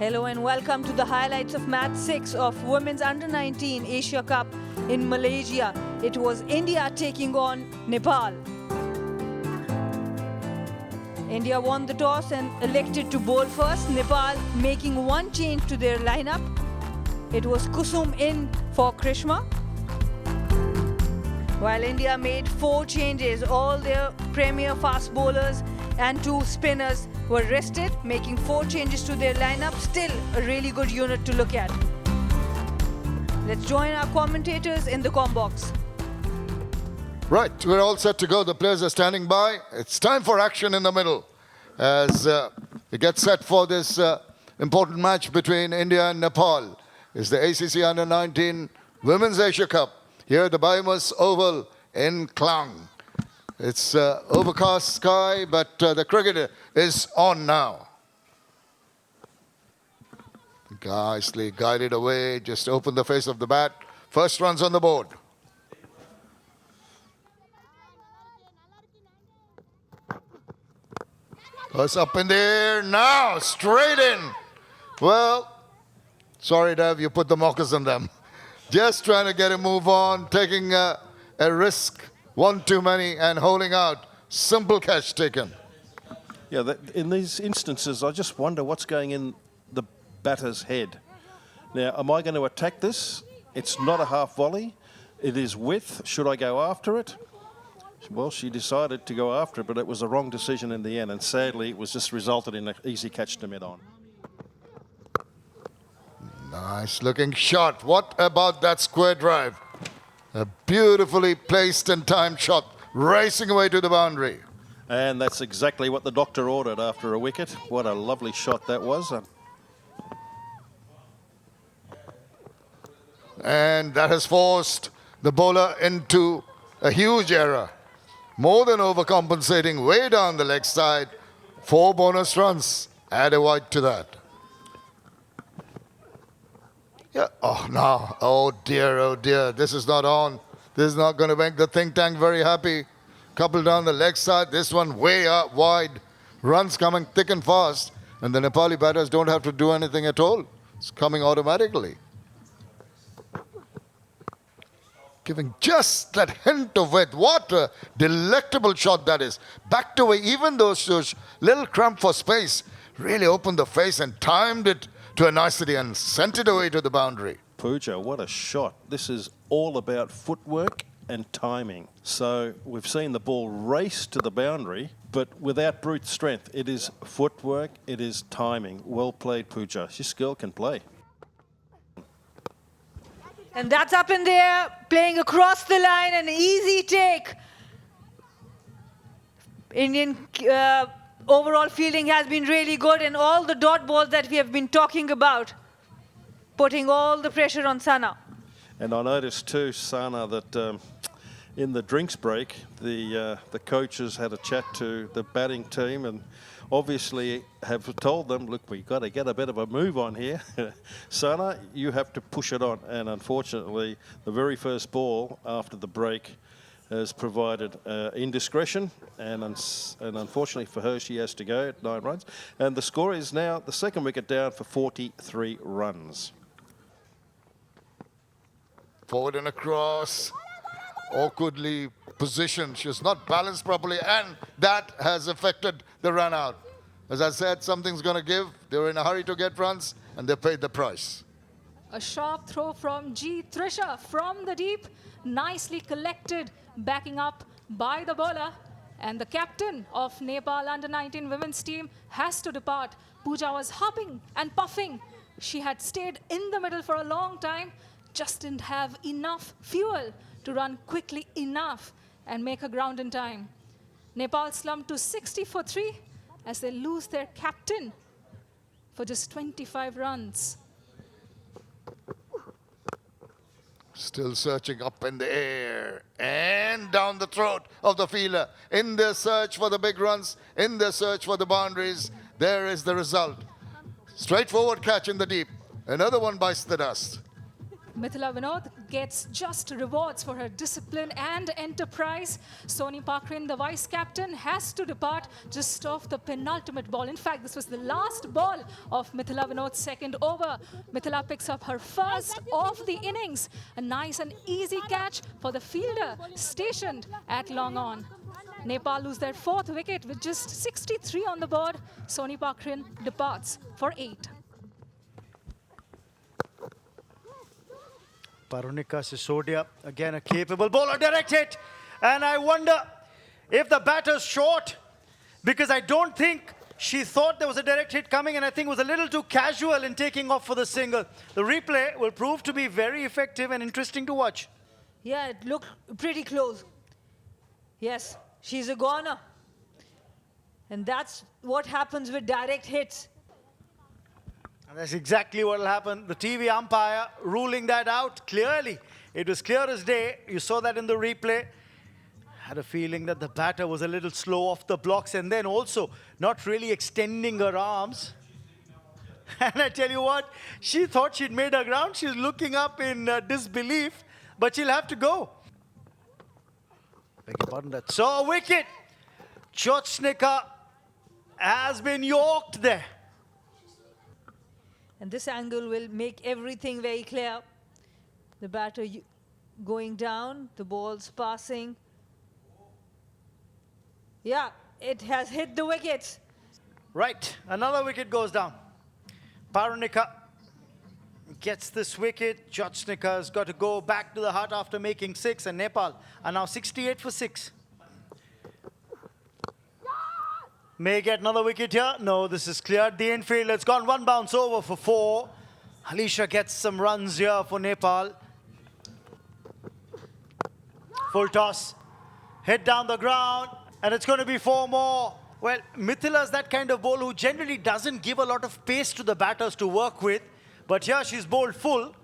Hello and welcome to the highlights of Match 6 of Women's Under-19 Asia Cup in Malaysia. It was India taking on Nepal. India won the toss and elected to bowl first, Nepal making one change to their lineup. It was Kusum in for Krishma. While India made 4 changes, all their premier fast bowlers and 2 spinners were rested, making 4 changes to their lineup. Still a really good unit to look at. Let's join our commentators in the comm box. Right, we're all set to go. The players are standing by. It's time for action in the middle as we get set for this important match between India and Nepal. It's the ACC Under-19 Women's Asia Cup here at the Biomas Oval in Klang. It's overcast sky, but the cricket is on now. Nicely guided away, just open the face of the bat. First runs on the board. First up in the air, now straight in. Well, sorry Dev, you put the mockers on them. Just trying to get a move on, taking a risk. One too many and holding out. Simple catch taken. Yeah, in these instances, I just wonder what's going in the batter's head. Now, am I going to attack this? It's not a half volley. It is width. Should I go after it? Well, she decided to go after it, but it was a wrong decision in the end. And sadly, it was just resulted in an easy catch to mid-on. Nice looking shot. What about that square drive? A beautifully placed and timed shot, racing away to the boundary. And that's exactly what the doctor ordered after a wicket. What a lovely shot that was. And that has forced the bowler into a huge error. More than overcompensating way down the leg side. 4 bonus runs. Add a wide to that. Yeah. Oh, no. Oh, dear. This is not on. This is not going to make the think tank very happy. Couple down the leg side. This one way up wide. Runs coming thick and fast. And the Nepali batters don't have to do anything at all. It's coming automatically. Giving just that hint of width. What a delectable shot that is. Backed away. Even those little cramp for space really opened the face and timed it to a nicety and sent it away to the boundary. Pooja, what a shot. This is all about footwork and timing. So we've seen the ball race to the boundary, but without brute strength. It is footwork, it is timing. Well played, Pooja. This girl can play. And that's up in there, playing across the line, an easy take. Indian overall fielding has been really good, and all the dot balls that we have been talking about, putting all the pressure on Sana. And I noticed too, Sana, that in the drinks break, the coaches had a chat to the batting team and obviously have told them, look, we've got to get a bit of a move on here. Sana, you have to push it on. And unfortunately, the very first ball after the break has provided indiscretion, and unfortunately for her, she has to go at 9 runs. And the score is now the second wicket down for 43 runs. Forward and across, awkwardly positioned. She's not balanced properly, and that has affected the run out. As I said, something's going to give. They were in a hurry to get runs, and they paid the price. A sharp throw from G. Trisha from the deep, nicely collected, backing up by the bowler. And the captain of Nepal Under-19 women's team has to depart. Pooja was hopping and puffing. She had stayed in the middle for a long time, just didn't have enough fuel to run quickly enough and make her ground in time. Nepal slumped to 60 for 3 as they lose their captain for just 25 runs. Still searching up in the air and down the throat of the fielder. In their search for the big runs, in their search for the boundaries, there is the result. Straightforward catch in the deep. Another one bites the dust. Mithila Vinod gets just rewards for her discipline and enterprise. Soni Pakrin, the vice captain, has to depart just off the penultimate ball. In fact, this was the last ball of Mithila Vinod's second over. Mithila picks up her first of the innings. A nice and easy catch for the fielder stationed at long on. Nepal lose their fourth wicket with just 63 on the board. Soni Pakrin departs for 8. Parunika Sisodia, again a capable bowler, direct hit. And I wonder if the batter's short, because I don't think she thought there was a direct hit coming, and I think was a little too casual in taking off for the single. The replay will prove to be very effective and interesting to watch. Yeah, it looked pretty close. Yes, she's a goner. And that's what happens with direct hits. And that's exactly what will happen. The TV umpire ruling that out clearly. It was clear as day. You saw that in the replay. Had a feeling that the batter was a little slow off the blocks and then also not really extending her arms. And I tell you what, she thought she'd made her ground. She's looking up in disbelief, but she'll have to go. Beg your pardon, that's a wicket. Chochnika has been yorked there. And this angle will make everything very clear. The batter going down, the ball's passing. Yeah, it has hit the wickets. Right, another wicket goes down. Parunika gets this wicket. Chochnika has got to go back to the hut after making 6, and Nepal are now 68 for 6. May get another wicket here. No, this is cleared the infield. It's gone one bounce over for 4. Alisha gets some runs here for Nepal. Full toss. Hit down the ground. And it's going to be 4 more. Well, Mithila's that kind of bowler who generally doesn't give a lot of pace to the batters to work with. But here she's bowled full.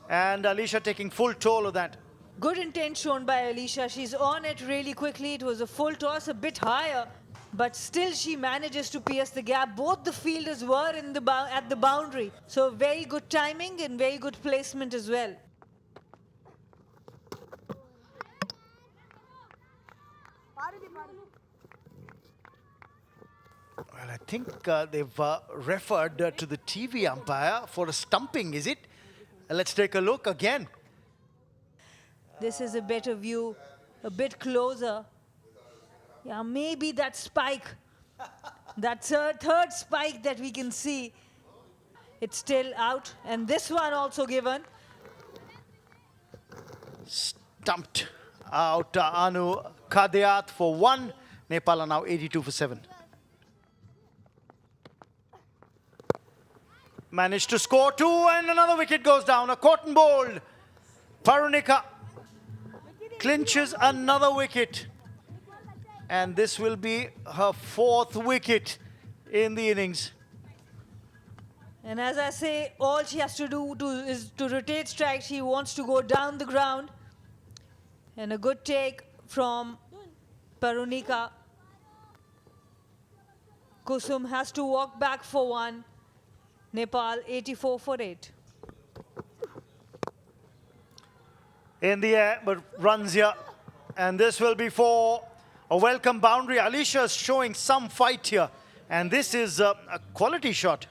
And Alisha taking full toll of that. Good intent shown by Alisha. She's on it really quickly. It was a full toss, a bit higher. But still she manages to pierce the gap. Both the fielders were in the at the boundary. So very good timing and very good placement as well. Well, I think they've referred to the TV umpire for a stumping, is it? Let's take a look again. This is a better view, a bit closer. Yeah, maybe that spike, that third spike that we can see, it's still out. And this one also given. Stumped out Anu Kadiat for 1. Nepal are now 82 for 7. Managed to score 2, and another wicket goes down. A cotton bowled. Parunika clinches another wicket. And this will be her 4th wicket in the innings. And as I say, all she has to do is to rotate strike. She wants to go down the ground. And a good take from Parunika. Kusum has to walk back for 1. Nepal 84 for 8. In the air, but runs here. And this will be for a welcome boundary. Alisha is showing some fight here. And this is a quality shot.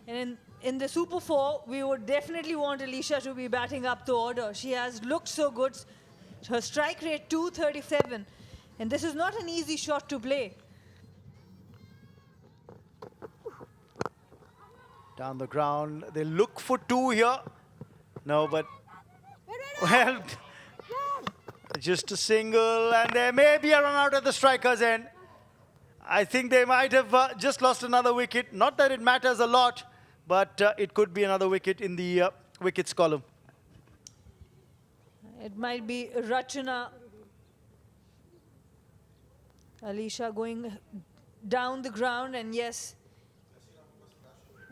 And in the Super 4, we would definitely want Alisha to be batting up the order. She has looked so good. Her strike rate 237. And this is not an easy shot to play. Down the ground. They look for 2 here. No, but well, just a single, and there may be a run out at the striker's end. I think they might have just lost another wicket. Not that it matters a lot, but it could be another wicket in the wickets column. It might be Rachana. Alisha going down the ground, and yes,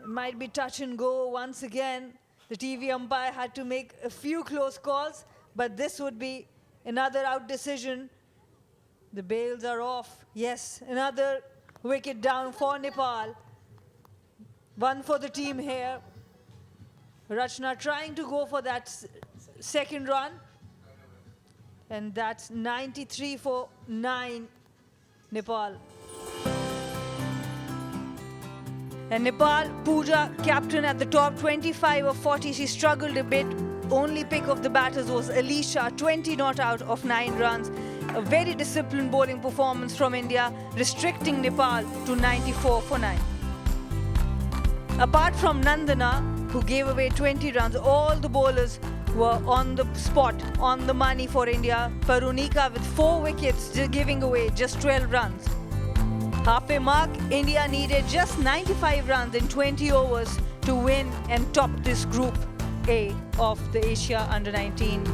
it might be touch and go once again. The TV umpire had to make a few close calls, but this would be another out decision. The bails are off. Yes, another wicket down for Nepal. 1 for the team here. Rachna trying to go for that second run. And that's 93 for 9, Nepal. And Nepal, Pooja, captain at the top, 25 of 40. She struggled a bit. Only pick of the batters was Alisha, 20 not out of 9 runs. A very disciplined bowling performance from India, restricting Nepal to 94 for 9. Apart from Nandana, who gave away 20 runs, all the bowlers were on the spot, on the money for India. Parunika with 4 wickets, giving away just 12 runs. Halfway mark, India needed just 95 runs in 20 overs to win and top this Group A of the Asia Under-19.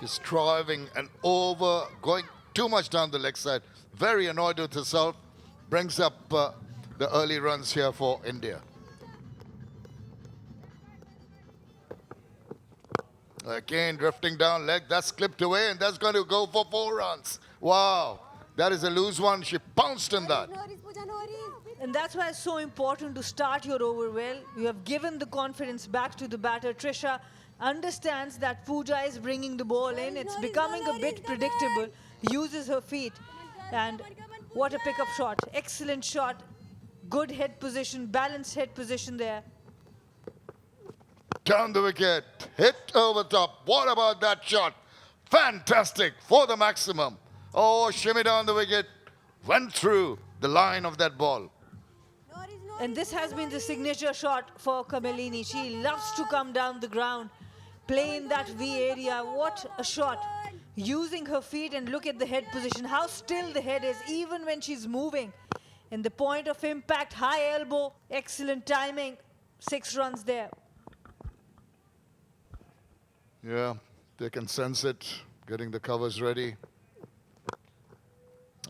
She's driving and over, going too much down the leg side. Very annoyed with herself. Brings up the early runs here for India. Again, drifting down leg. That's clipped away, and that's going to go for 4 runs. Wow, that is a loose one. She pounced in that. And that's why it's so important to start your over well. You have given the confidence back to the batter. Trisha understands that Pooja is bringing the ball in. It's becoming a bit predictable. Uses her feet. And what a pickup shot. Excellent shot. Good head position, balanced head position there. Down the wicket, hit over top. What about that shot? Fantastic for the maximum. Oh, shimmy down the wicket. Went through the line of that ball. And this has been the signature shot for Kamilini. She loves to come down the ground, play in that V area. What a shot. Using her feet, and look at the head position. How still the head is, even when she's moving. And the point of impact, high elbow, excellent timing. 6 runs there. Yeah, they can sense it. Getting the covers ready.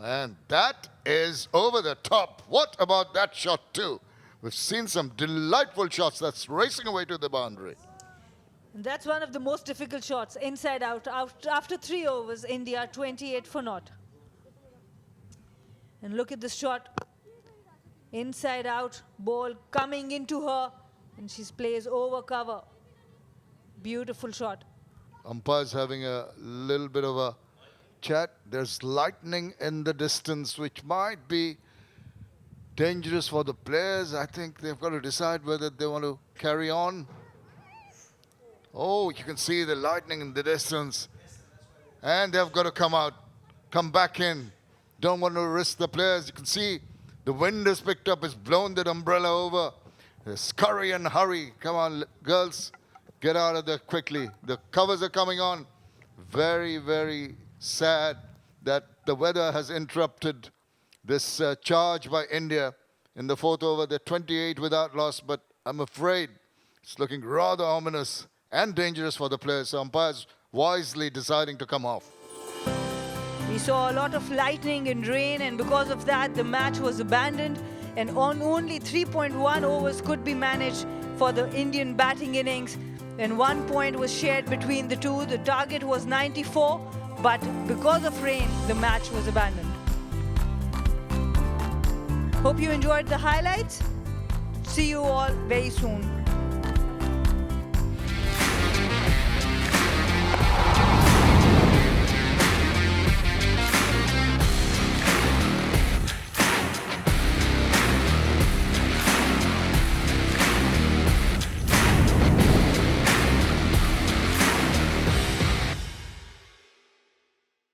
And that is over the top. What about that shot too? We've seen some delightful shots. That's racing away to the boundary. And that's one of the most difficult shots, inside out. After 3 overs, India 28 for naught. And look at this shot. Inside out, ball coming into her, and she plays over cover. Beautiful shot. Umpire's having a little bit of a chat. There's lightning in the distance, which might be dangerous for the players. I think they've got to decide whether they want to carry on. Oh, you can see the lightning in the distance. And they've got to come out, come back in. Don't want to risk the players. You can see the wind has picked up, it's blown that umbrella over. Scurry and hurry. Come on, girls, get out of there quickly. The covers are coming on. Very, very sad that the weather has interrupted this charge by India. In the 4th over, they're 28 without loss, but I'm afraid it's looking rather ominous and dangerous for the players. So umpires wisely deciding to come off. We saw a lot of lightning and rain, and because of that, the match was abandoned. And on only 3.1 overs could be managed for the Indian batting innings. And 1 point was shared between the two. The target was 94, but because of rain, the match was abandoned. Hope you enjoyed the highlights. See you all very soon.